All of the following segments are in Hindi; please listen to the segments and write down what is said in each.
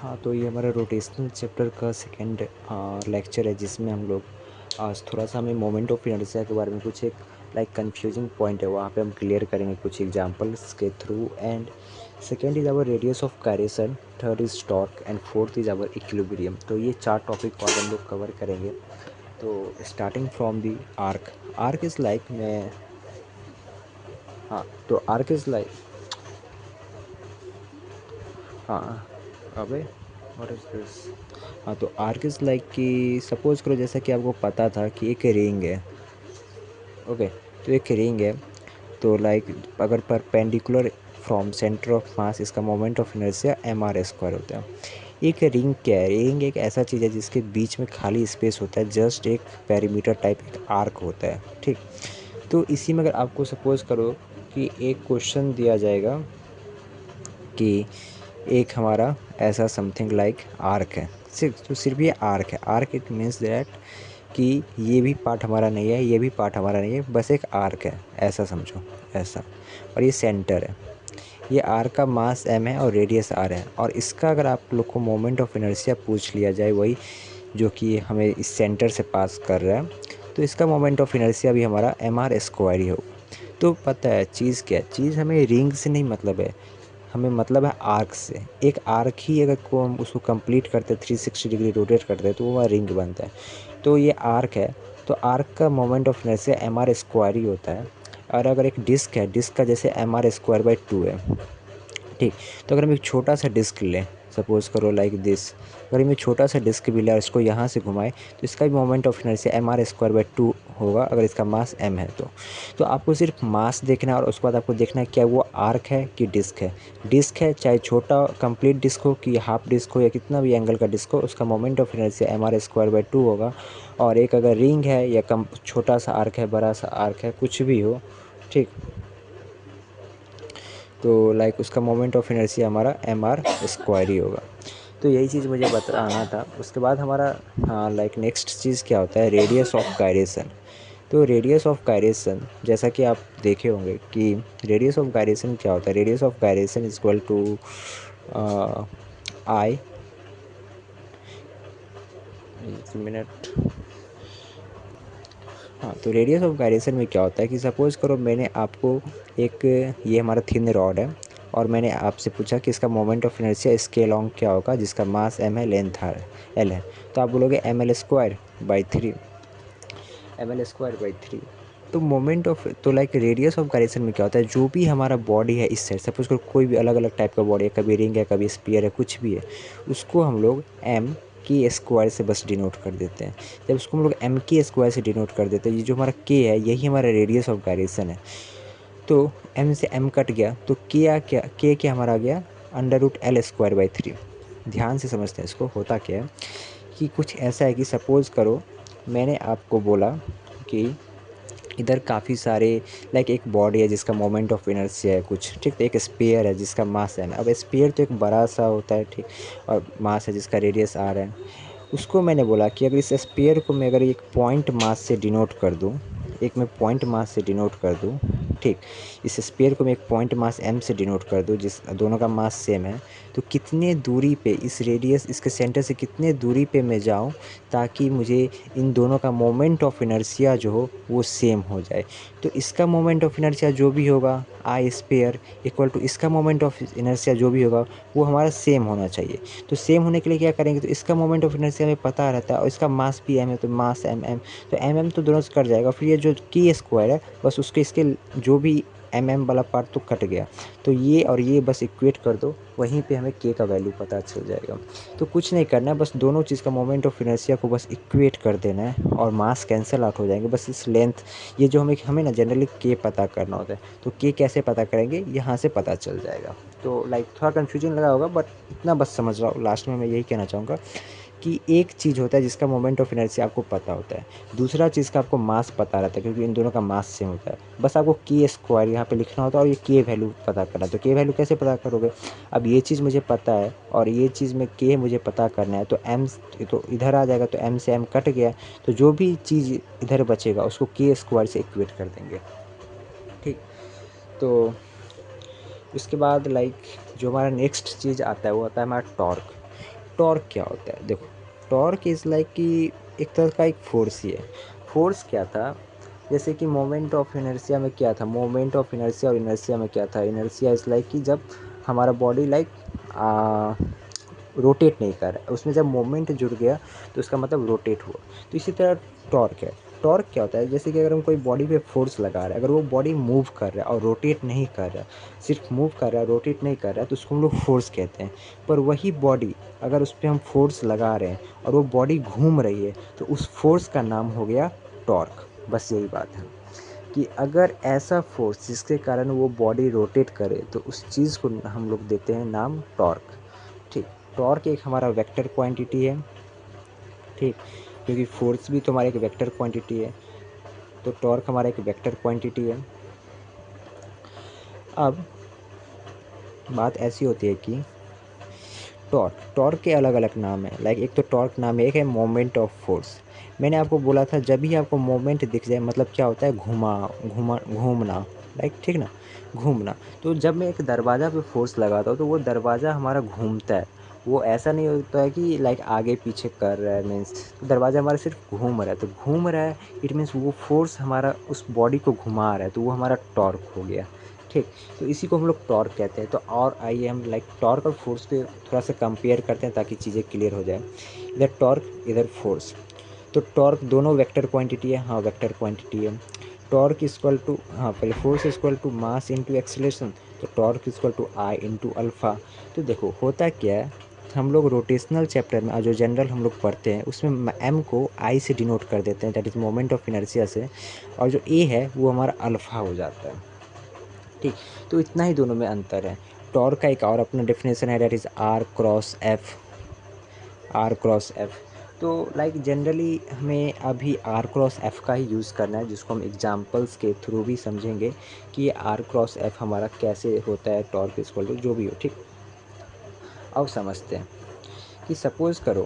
हाँ, तो ये हमारा रोटेशनल चैप्टर का सेकंड लेक्चर है, जिसमें हम लोग आज थोड़ा-सा हमें मोमेंट ऑफ इनर्शिया के बारे में कुछ एक कन्फ्यूजिंग पॉइंट है, वहाँ पे हम क्लियर करेंगे कुछ एग्जांपल्स के through. And second is our radius of gyration, third is torque and fourth is our equilibrium. तो ये 4 टॉपिक को आज हम लोग कवर करेंगे। तो starting from the arc. Arc is like मैं हाँ, तो आर्क इज़ लाइक हाँ, अबे व्हाट इज़ दिस? हाँ, तो आर्क इज़ लाइक कि सपोज़ करो, जैसा कि आपको पता था कि एक रिंग है। ओके, तो एक रिंग है, तो लाइक अगर perpendicular from centre of mass, इसका मोमेंट ऑफ इनर्शिया mr² होता है। एक रिंग क्या है? रिंग एक ऐसा चीज़ है जिसके बीच में खाली स्पेस होता है, जस्ट एक पेरीमीटर टाइप एक आर्क होता है, ठीक। तो इसी में अगर आपको सपोज़ करो कि एक क्वेश्चन दिया जाएगा कि एक हमारा ऐसा समथिंग लाइक आर्क है, सिर्फ ये आर्क है। आर्क इट मीन्स दैट कि ये भी पार्ट हमारा नहीं है, ये भी पार्ट हमारा नहीं है, बस एक आर्क है, ऐसा समझो, ऐसा। और ये सेंटर है। ये आर्क का मास m है और रेडियस r है। और इसका अगर आप लोग को मोमेंट ऑफ इनर्शिया पूछ लिया जाए, वही जो कि हमें इस सेंटर से पास कर रहा है, तो इसका मोमेंट ऑफ इनर्शिया भी हमारा mr² ही होगा। तो पता है चीज़ क्या है? चीज़ हमें रिंग से नहीं मतलब है, हमें मतलब है आर्क से। एक आर्क ही अगर को हम उसको कंप्लीट करते 360 डिग्री रोटेट करते हैं, तो वो रिंग बनता है। तो ये आर्क है, तो आर्क का मोमेंट ऑफ इनर्शिया mr² ही होता है। और अगर एक डिस्क है, डिस्क का जैसे mr²/2 है, ठीक। तो अगर हम एक छोटा सा डिस्क लें, सपोज़ करो लाइक दिस, अगर हम एक छोटा सा डिस्क भी लें और इसको यहाँ से घुमाएं, तो इसका भी मोमेंट ऑफ इनर्शिया mr²/2 होगा, अगर इसका मास m है तो आपको सिर्फ मास देखना है, और उसके बाद आपको देखना है क्या वो आर्क है कि डिस्क है। डिस्क है, चाहे छोटा कंप्लीट डिस्क हो कि हाफ डिस्क हो या कितना भी एंगल का डिस्क हो, उसका मोमेंट ऑफ इनर्शिया mr²/2 होगा। और एक अगर रिंग है या कम छोटा सा आर्क है, बड़ा सा आर्क है, कुछ भी हो, ठीक, तो लाइक उसका मोमेंट ऑफ इनर्शिया हमारा mr² ही होगा। तो यही चीज़ मुझे बताना था। उसके बाद हमारा हाँ लाइक नेक्स्ट चीज़ क्या होता है? Radius of gyration. तो रेडियस ऑफ गायरेशन, जैसा कि आप देखे होंगे कि रेडियस ऑफ गायरेशन क्या होता है? Radius of gyration is equal to I, एक मिनट। हाँ, तो रेडियस ऑफ गायरेशन में क्या होता है कि सपोज़ करो मैंने आपको एक, ये हमारा थिन रॉड है, और मैंने आपसे पूछा कि इसका मोमेंट ऑफ इनर्शिया इसके अलॉन्ग क्या होगा, जिसका मास m है, लेंथ l है। तो आप बोलोगे ml²/3, ml²/3। तो मोमेंट ऑफ, तो लाइक रेडियस ऑफ गायरेशन में क्या होता है? जो भी हमारा बॉडी है इस साइड, सपोज करो कोई भी अलग अलग टाइप का बॉडी है, कभी रिंग है, कभी स्पीयर है, कुछ भी है, उसको हम लोग m की स्क्वायर से बस डिनोट कर देते हैं। जब उसको हम लोग m की स्क्वायर से डिनोट कर देते हैं, ये जो हमारा k है, यही हमारा रेडियस ऑफ गायरेशन है। तो m से m कट गया, तो k क्या हमारा आ गया? √l²/3। ध्यान से समझते हैं इसको। होता क्या है कि कुछ ऐसा है कि सपोज़ करो मैंने आपको बोला कि इधर काफ़ी सारे, लाइक एक बॉडी है जिसका मोमेंट ऑफ इनर्शिया है कुछ, ठीक। तो एक स्फीयर है जिसका मास है। अब स्फीयर तो एक बड़ा सा होता है, ठीक, और मास है जिसका रेडियस r है। उसको मैंने बोला कि अगर इस स्फीयर को मैं अगर एक पॉइंट मास से डिनोट कर दूँ, एक मैं पॉइंट मास से डिनोट कर दूँ, ठीक, इस स्फीयर को मैं एक पॉइंट मास m से डिनोट कर दूँ, जिस दोनों का मास सेम है, तो कितने दूरी पे इस रेडियस, इसके सेंटर से कितने दूरी पे मैं जाऊँ ताकि मुझे इन दोनों का मोमेंट ऑफ इनर्शिया जो हो वो सेम हो जाए। तो इसका मोमेंट ऑफ इनर्शिया जो भी होगा, आई स्पेयर इक्वल टू इसका मोमेंट ऑफ इनर्शिया जो भी होगा, वो हमारा सेम होना चाहिए। तो सेम होने के लिए क्या करेंगे? तो इसका मोमेंट ऑफ इनर्शिया हमें पता रहता है, और इसका मास भी m है, तो मास m, तो m तो दोनों से कट जाएगा। फिर ये जो k² है, बस उसके इसके जो भी वाला पार्ट तो कट गया। तो ये और ये बस इक्वेट कर दो, वहीं पे हमें k का वैल्यू पता चल जाएगा। तो कुछ नहीं करना है, बस दोनों चीज़ का मोमेंट ऑफ इनर्शिया को बस इक्वेट कर देना है, और मास कैंसिल आउट हो जाएंगे। बस इस लेंथ, ये जो हमें ना जनरली k पता करना होता है, तो k कैसे पता करेंगे? यहाँ से पता चल जाएगा। तो लाइक थोड़ा कन्फ्यूजन लगा होगा, बट इतना बस समझ रहा हूँ। लास्ट में मैं यही कहना चाहूँगा कि एक चीज़ होता है जिसका मोमेंट ऑफ इनर्शिया आपको पता होता है, दूसरा चीज़ का आपको मास पता रहता है, क्योंकि इन दोनों का मास सेम होता है। बस आपको k² यहाँ पे लिखना होता है, और ये k वैल्यू पता करना है। तो k वैल्यू कैसे पता करोगे? अब ये चीज़ मुझे पता है, और ये चीज़ में k मुझे पता करना है, तो m तो इधर आ जाएगा, तो m से m कट गया, तो जो भी चीज़ इधर बचेगा उसको k² से इक्वेट कर देंगे, ठीक। तो उसके बाद लाइक जो हमारा नेक्स्ट चीज़ आता है वो आता है हमारा टॉर्क। टॉर्क क्या होता है? देखो, टॉर्क इज़ लाइक कि एक तरह का एक फोर्स ही है। फोर्स क्या था, जैसे कि मोमेंट ऑफ इनर्शिया में क्या था, मोमेंट ऑफ इनर्शिया और इनर्शिया में क्या था, इनर्शिया इज़ लाइक कि जब हमारा बॉडी लाइक रोटेट नहीं कर रहा है, उसमें जब मोमेंट जुड़ गया तो उसका मतलब रोटेट हुआ। तो इसी तरह टॉर्क है। टॉर्क क्या होता है, जैसे कि अगर हम कोई बॉडी पे फोर्स लगा रहे हैं, अगर वो बॉडी मूव कर रहा है और रोटेट नहीं कर रहा है, सिर्फ मूव कर रहा है, रोटेट नहीं कर रहा है, तो उसको हम लोग फोर्स कहते हैं। पर वही बॉडी अगर उस पर हम फोर्स लगा रहे हैं और वो बॉडी घूम रही है, तो उस फोर्स का नाम हो गया टॉर्क। बस यही बात है कि अगर ऐसा फोर्स जिसके कारण वो बॉडी रोटेट करे, तो उस चीज़ को हम लोग देते हैं नाम टॉर्क। ठीक, टॉर्क एक हमारा वेक्टर क्वांटिटी है। ठीक, क्योंकि फोर्स भी तो हमारा एक वेक्टर क्वांटिटी है, तो टॉर्क हमारा एक वेक्टर क्वांटिटी है। अब बात ऐसी होती है कि टॉर्क टॉर्क के अलग अलग नाम है। लाइक एक तो टॉर्क नाम है, एक है मोमेंट ऑफ फोर्स। मैंने आपको बोला था जब भी आपको मोमेंट दिख जाए मतलब क्या होता है, घूमना। लाइक ठीक ना, घूमना। तो जब मैं एक दरवाज़ा पे फोर्स लगाता हूँ तो वो दरवाज़ा हमारा घूमता है। वो ऐसा नहीं होता है कि लाइक आगे पीछे कर रहा है, मीन्स दरवाज़ा हमारा सिर्फ घूम रहा है। तो घूम रहा है इट मीन्स वो फोर्स हमारा उस बॉडी को घुमा रहा है, तो वो हमारा टॉर्क हो गया। ठीक, तो इसी को हम लोग टॉर्क कहते हैं। तो और आइए हम लाइक टॉर्क और फोर्स को थोड़ा सा कंपेयर करते हैं ताकि चीज़ें क्लियर हो जाए। इधर टॉर्क, इधर फोर्स। तो टॉर्क दोनों वेक्टर क्वांटिटी है, हाँ वेक्टर क्वांटिटी है। टॉर्क इक्वल टू, हाँ पहले force equal to mass into acceleration, तो torque equal to I into alpha. तो देखो होता क्या है, हम लोग रोटेशनल चैप्टर में जो जनरल हम लोग पढ़ते हैं उसमें एम को आई से डिनोट कर देते हैं, that is moment of inertia से, और जो ए है वो हमारा अल्फ़ा हो जाता है। ठीक, तो इतना ही दोनों में अंतर है। टॉर्क का एक और अपना डेफिनेशन है, that is R cross F. R cross F. तो लाइक जनरली हमें अभी आर क्रॉस एफ का ही यूज़ करना है, जिसको हम एग्जांपल्स के थ्रू भी समझेंगे कि ये आर क्रॉस एफ हमारा कैसे होता है, टॉर्क इक्वल टू जो भी हो। ठीक, अब समझते हैं कि सपोज़ करो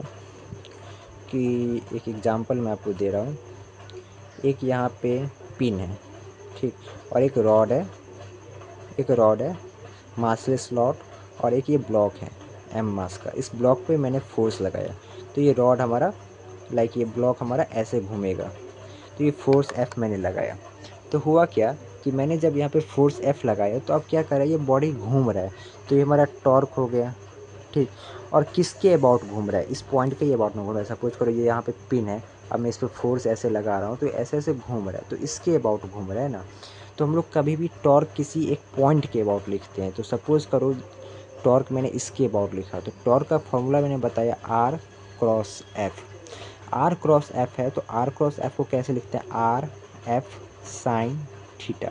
कि एक एग्जांपल मैं आपको दे रहा हूँ। एक यहाँ पे पिन है, ठीक, और एक रॉड है मासलेस स्लॉट, और एक ये ब्लॉक है एम मास का। इस ब्लॉक पे मैंने फोर्स लगाया, तो ये रॉड हमारा लाइक ये ब्लॉक हमारा ऐसे घूमेगा। तो ये फोर्स एफ मैंने लगाया, तो हुआ क्या कि मैंने जब यहाँ पे फोर्स एफ लगाया तो अब क्या कर रहा है, ये बॉडी घूम रहा है, तो ये हमारा टॉर्क हो गया। ठीक, और किसके अबाउट घूम रहा है, इस पॉइंट के अबाउट में घूम रहा है। सपोज करो ये यहाँ पे पिन है, अब मैं इस पर फोर्स ऐसे लगा रहा हूँ तो ऐसे ऐसे घूम रहा है, तो इसके अबाउट घूम रहा है ना। तो हम लोग कभी भी टॉर्क किसी एक पॉइंट के अबाउट लिखते हैं। तो सपोज़ करो टॉर्क मैंने इसके अबाउट लिखा, तो टॉर्क का फॉर्मूला मैंने बताया R cross F. R cross F है, तो आर क्रॉस एफ को कैसे लिखते हैं, आर एफ साइन थीटा।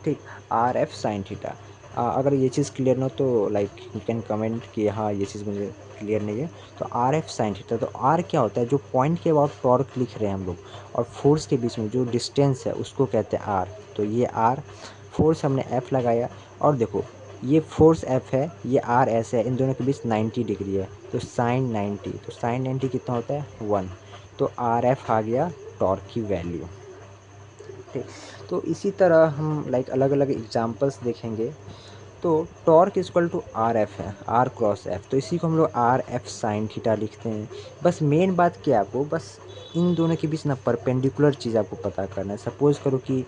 ठीक, आर एफ साइन थीटा। अगर ये चीज़ क्लियर ना हो तो लाइक यू कैन कमेंट कि हाँ ये चीज़ मुझे क्लियर नहीं है। तो आर एफ साइन थीटा, तो आर क्या होता है, जो पॉइंट के अबाउट टॉर्क लिख रहे हैं हम लोग, और फोर्स के बीच में जो डिस्टेंस है उसको कहते हैं आर। तो ये आर, फोर्स हमने एफ लगाया, और देखो ये फोर्स एफ है, ये आर ऐसे है, इन दोनों के बीच 90 डिग्री है, तो साइन 90, तो साइन 90 कितना होता है 1। तो आर एफ आ गया टॉर्क की वैल्यू। ठीक, तो इसी तरह हम लाइक अलग अलग एग्जांपल्स देखेंगे। तो torque equal to R F है, आर क्रॉस एफ, तो इसी को हम लोग आर एफ साइन थीटा लिखते हैं। बस मेन बात क्या है, आपको बस इन दोनों के बीच ना परपेंडिकुलर चीज़ आपको पता करना है। सपोज़ करो कि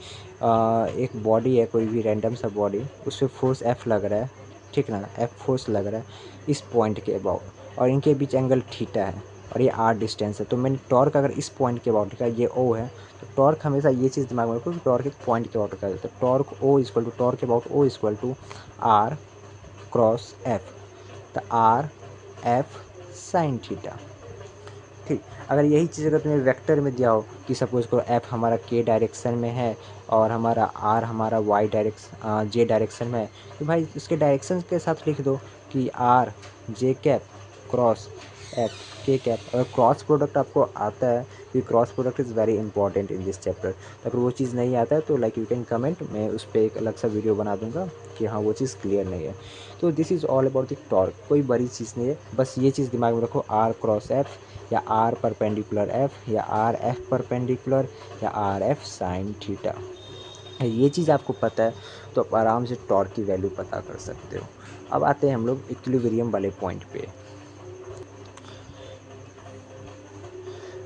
एक बॉडी है, कोई भी रैंडम सा बॉडी, उस पर फोर्स एफ लग रहा है, ठीक ना, एफ फोर्स लग रहा है इस पॉइंट के अबाउट, और इनके बीच एंगल थीटा है, और ये आर डिस्टेंस है। तो मैंने टॉर्क अगर इस पॉइंट के अबाउट लिखा, ये ओ है, तो टॉर्क हमेशा ये चीज़ दिमाग में रखो कि टॉर्क एक पॉइंट के अबाउट का है। तो torque O equal to, torque के about O equal to R cross F, तो आर एफ साइन थीटा। ठीक, अगर यही चीज़ अगर तुम्हें वेक्टर में दिया हो कि सपोज करो एफ हमारा के डायरेक्शन में है और हमारा आर हमारा वाई डायरेक्शन जे डायरेक्शन में है, तो भाई उसके डायरेक्शन के साथ लिख दो कि R J cap cross F के कैप। अगर क्रॉस प्रोडक्ट आपको आता है, कि cross product is very important in this chapter. अगर वो चीज़ नहीं आता है तो लाइक यू कैन कमेंट, मैं उस पर एक अलग सा वीडियो बना दूंगा कि हाँ वो चीज़ क्लियर नहीं है। तो this is all about the torque, कोई बड़ी चीज़ नहीं है, बस ये चीज़ दिमाग में रखो, आर क्रॉस एफ, या आर परपेंडिकुलर एफ, या आर एफ परपेंडिकुलर, या आर एफ साइन थीटा। ये चीज़ आपको पता है तो आप आराम से टॉर्क की वैल्यू पता कर सकते हो। अब आते हैं हम लोग इक्विलिब्रियम वाले पॉइंट पे।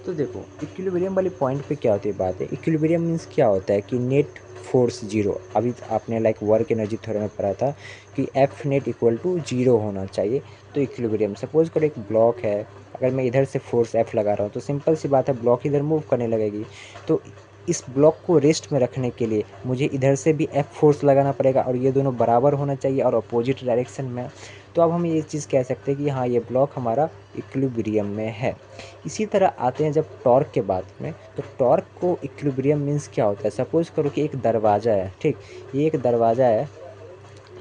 तो देखो इक्विलिब्रियम वाली पॉइंट पे क्या होती है बात है, इक्विलिब्रियम मीन्स क्या होता है कि नेट फोर्स जीरो। अभी आपने लाइक वर्क एनर्जी थ्योरम में पढ़ा था कि F net equal to zero होना चाहिए। तो इक्विलिब्रियम सपोज करो एक ब्लॉक है, अगर मैं इधर से फोर्स एफ लगा रहा हूँ तो सिंपल सी बात है ब्लॉक इधर मूव करने लगेगी। तो इस ब्लॉक को रेस्ट में रखने के लिए मुझे इधर से भी एफ फोर्स लगाना पड़ेगा और ये दोनों बराबर होना चाहिए और अपोजिट डायरेक्शन में। तो अब हम ये चीज़ कह सकते हैं कि हाँ ये ब्लॉक हमारा इक्विलिब्रियम में है। इसी तरह आते हैं जब टॉर्क के बात में, तो टॉर्क को इक्विलिब्रियम मीन्स क्या होता है। सपोज करो कि एक दरवाज़ा है, ठीक, ये एक दरवाज़ा है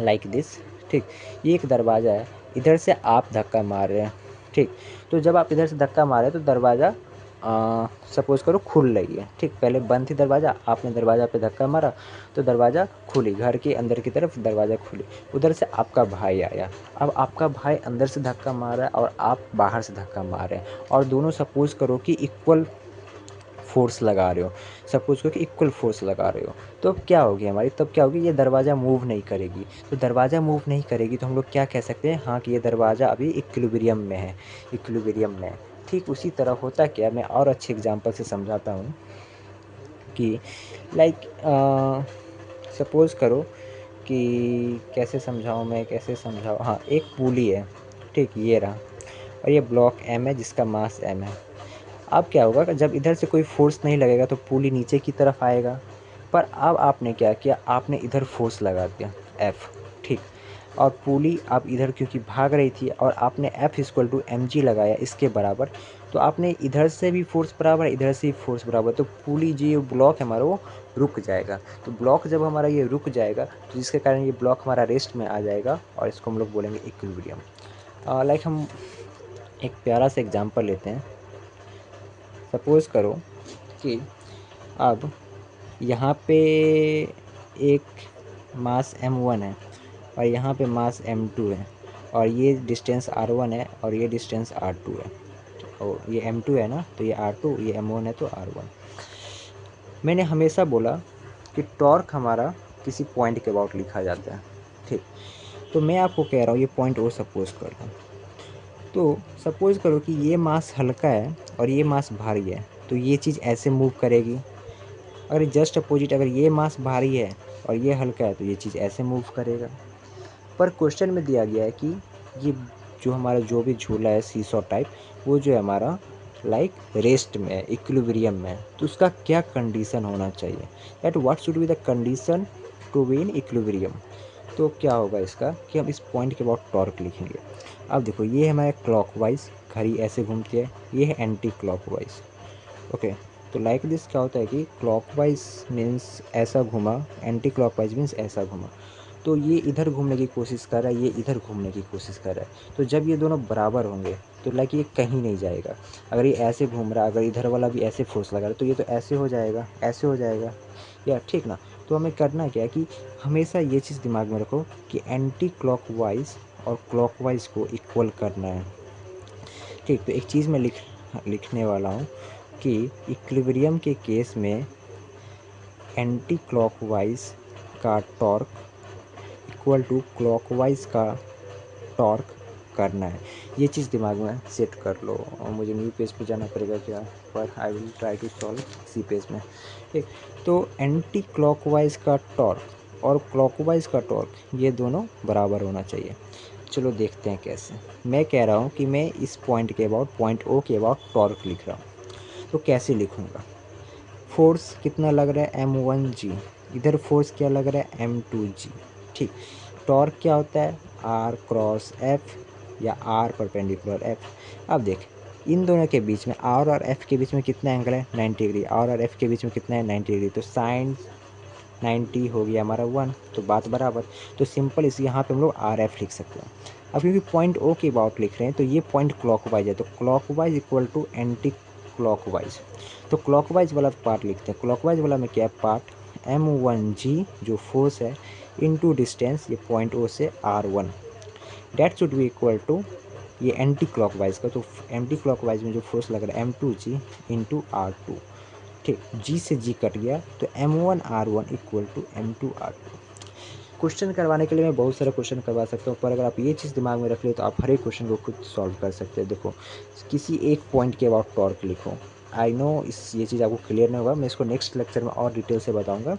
लाइक दिस, ठीक, ये एक दरवाज़ा है, इधर से आप धक्का मार रहे हैं, ठीक। तो जब आप इधर से धक्का मारे तो दरवाज़ा सपोज करो खुल रही है, ठीक। पहले बंद थी दरवाज़ा, आपने दरवाज़ा पे धक्का मारा तो दरवाज़ा खुली, घर के अंदर की तरफ दरवाज़ा खुली। उधर से आपका भाई आया, अब आपका भाई अंदर से धक्का मार रहा है और आप बाहर से धक्का मार रहे हैं और दोनों सपोज करो कि इक्वल फोर्स लगा रहे हो, सपोज करो कि इक्वल फोर्स लगा रहे हो। तो अब क्या होगी हमारी, तब क्या होगी, ये दरवाज़ा मूव नहीं करेगी। तो दरवाज़ा मूव नहीं करेगी तो हम लोग क्या कह सकते हैं, हाँ कि ये दरवाज़ा अभी इक्विलिब्रियम में है, इक्विलिब्रियम में है। ठीक उसी तरह होता क्या, मैं और अच्छे एग्जांपल से समझाता हूँ कि लाइक सपोज़ करो कि कैसे समझाऊँ मैं, कैसे समझाऊँ, हाँ एक पुली है, ठीक, ये रहा, और ये ब्लॉक एम है जिसका मास एम है। अब क्या होगा कि जब इधर से कोई फोर्स नहीं लगेगा तो पुली नीचे की तरफ आएगा। पर अब आपने क्या किया, आपने इधर फोर्स लगा दिया एफ, ठीक, और पुली आप इधर क्योंकि भाग रही थी और आपने F equal to M G लगाया इसके बराबर, तो आपने इधर से भी फोर्स बराबर, इधर से भी फोर्स बराबर, तो पुली जो ब्लॉक है हमारा वो रुक जाएगा। तो ब्लॉक जब हमारा ये रुक जाएगा तो जिसके कारण ये ब्लॉक हमारा रेस्ट में आ जाएगा और इसको हम लोग बोलेंगे इक्विलिब्रियम। लाइक हम एक प्यारा सा एग्जांपल लेते हैं। सपोज करो कि अब यहाँ पे एक मास m1 है और यहाँ पे मास m2 है और ये डिस्टेंस r1 है और ये डिस्टेंस r2 है, और ये m2 है ना, तो ये r2, ये m1 है तो r1। मैंने हमेशा बोला कि टॉर्क हमारा किसी पॉइंट के अबाउट लिखा जाता है, ठीक। तो मैं आपको कह रहा हूँ ये पॉइंट ओ सपोज कर लो। तो सपोज करो कि ये मास हल्का है और ये मास भारी है, तो ये चीज़ ऐसे मूव करेगी। अगर जस्ट अपोजिट, अगर ये मास भारी है और ये हल्का है तो ये चीज़ ऐसे मूव करेगा। पर क्वेश्चन में दिया गया है कि ये जो हमारा जो भी झूला है सीसॉ टाइप, वो जो है हमारा लाइक रेस्ट में है, इक्विलिब्रियम में है, तो उसका क्या कंडीशन होना चाहिए, that what should be the condition to be in equilibrium. तो क्या होगा इसका कि हम इस पॉइंट के अबाउट टॉर्क लिखेंगे। अब देखो ये हमारा क्लॉकवाइज, घड़ी ऐसे घूमती है, ये है एंटी क्लॉकवाइज, ओके। तो लाइक दिस क्या होता है कि क्लॉकवाइज मीन्स ऐसा घुमा, एंटी क्लॉकवाइज मीन्स ऐसा घुमा। तो ये इधर घूमने की कोशिश कर रहा है, ये इधर घूमने की कोशिश कर रहा है। तो जब ये दोनों बराबर होंगे तो लाइक ये कहीं नहीं जाएगा। अगर ये ऐसे घूम रहा है, अगर इधर वाला भी ऐसे फोर्स लगा रहा है तो ये तो ऐसे हो जाएगा, ऐसे हो जाएगा, या ठीक ना। तो हमें करना क्या है कि हमेशा ये चीज़ दिमाग में रखो कि एंटी क्लॉकवाइज और क्लॉकवाइज को इक्वल करना है, ठीक। तो एक चीज़ मैं लिखने वाला हूँ कि इक्विलिब्रियम के केस में एंटी क्लॉकवाइज का टॉर्क इक्वल टू क्लॉकवाइज का टॉर्क करना है। ये चीज़ दिमाग में सेट कर लो। और मुझे न्यू पेज पे जाना पड़ेगा क्या, पर I will try to solve इसी पेज में, ठीक। तो एंटी क्लॉकवाइज का टॉर्क और क्लॉकवाइज का टॉर्क ये दोनों बराबर होना चाहिए। चलो देखते हैं कैसे। मैं कह रहा हूँ कि मैं इस पॉइंट के अबाउट, पॉइंट ओ के अबाउट टॉर्क लिख रहा हूँ। तो कैसे लिखूँगा, फोर्स कितना लग रहा है m1g, इधर फोर्स क्या लग रहा है m2g, ठीक। टॉर्क क्या होता है r क्रॉस f या r परपेंडिकुलर f। अब देख इन दोनों के बीच में r और f के बीच में कितना एंगल है 90 डिग्री, r और f के बीच में कितना है 90 डिग्री, तो साइन 90 हो गया हमारा 1, तो बात बराबर। तो सिंपल इस यहाँ पे हम लोग आर एफ लिख सकते हैं। अब क्योंकि पॉइंट ओ के अबाउट लिख रहे हैं तो ये पॉइंट क्लॉकवाइज है, तो clockwise equal to anti clockwise. तो क्लॉकवाइज वाला पार्ट लिखते हैं। क्लॉकवाइज वाला में क्या है पार्ट, m1g जो फोर्स है इनटू डिस्टेंस, ये पॉइंट ओ से r1, that should be equal to ये एंटी क्लॉकवाइज का, तो एंटी क्लॉकवाइज में जो फोर्स लग रहा है m2g इंटू r2, ठीक। जी से जी कट गया तो m1r1 equal to m2r2। Question करवाने के लिए मैं बहुत सारा क्वेश्चन करवा सकता हूँ, पर अगर आप ये चीज़ दिमाग में रख ले तो आप हर एक क्वेश्चन को खुद सॉल्व कर सकते हैं। देखो किसी एक पॉइंट के अबाउट टॉर्क लिखो, आई नो ये चीज़ आपको क्लियर नहीं होगा, मैं इसको नेक्स्ट लेक्चर में और डिटेल से बताऊँगा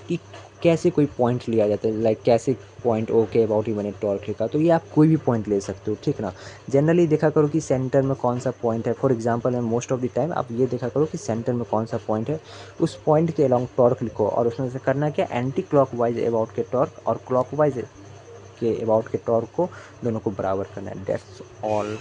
कि कैसे कोई पॉइंट लिया जाता है, लाइक कैसे पॉइंट ओके अबाउट ही बने टॉर्क का। तो ये आप कोई भी पॉइंट ले सकते हो, ठीक ना। जनरली देखा करो कि सेंटर में कौन सा पॉइंट है, for example most of the time आप ये देखा करो कि सेंटर में कौन सा पॉइंट है, उस पॉइंट के अलाउंग टॉर्क लिखो, और उसमें से करना क्या, एंटी क्लॉकवाइज अबाउट के टॉर्क और क्लॉकवाइज के अबाउट के टॉर्क को दोनों को बराबर करना है। That's all.